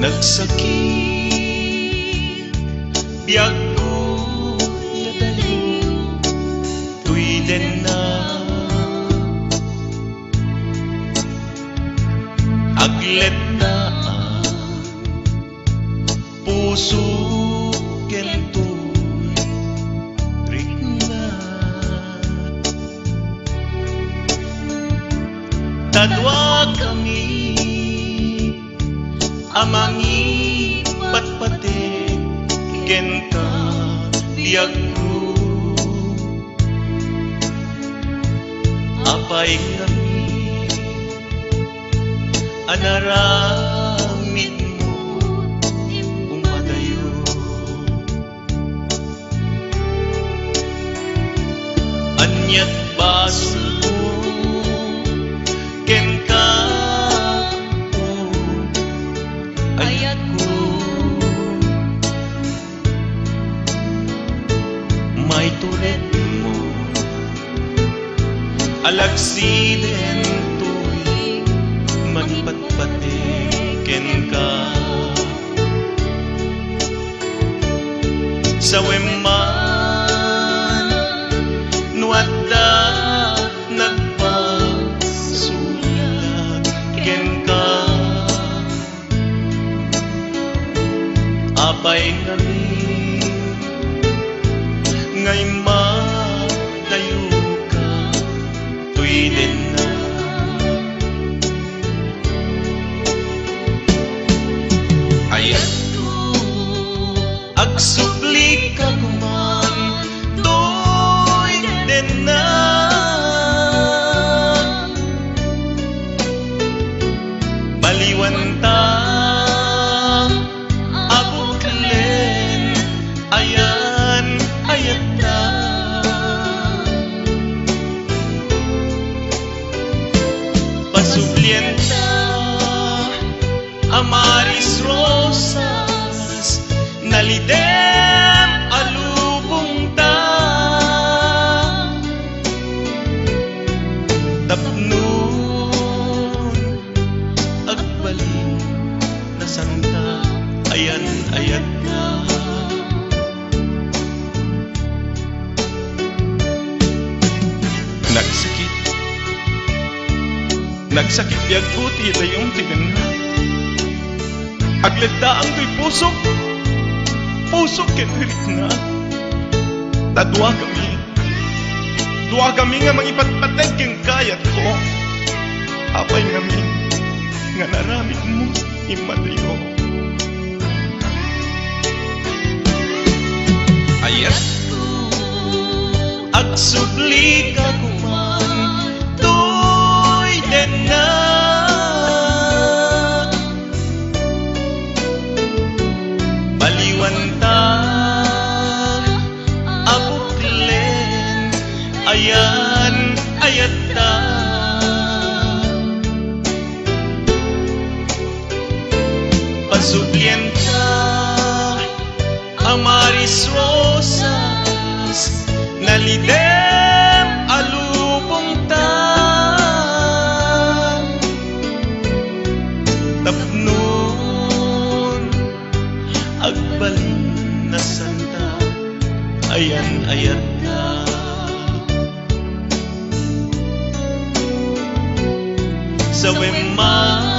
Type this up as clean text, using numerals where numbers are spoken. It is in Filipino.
Nagsakit biag ko nadalo tuy den na aglet na puso kento rikna tadwa kami amangi patpate kenta diag ko apay kami anaramid mo umadayo anyat baso ken ka ayat ko may turet mo alagsiden tuwing magpatpatiken ka sa weman nuadda nagpasulat ken ka apay kami ngay madayo ka tuy din na ayat ko agsubli ka kuman tuy din na baliwan ta sublienta amaris rosas nalidem alubong ta tapnon agbalin na santa ayan ayat na nagsakit biag buti dayong tinan na agledaan to'y pusok kenwirit na tadwa kami nga mangipatpateg king kayat ko apay ngamin nga naramid mo imadayo ayat ko agsubli ka kuman den na baliwan ta abuklen ayan ayat ta pasublien ta amaris rosas nalidem alubong ta tapnon agbalin na santa ayan ayat na sa weman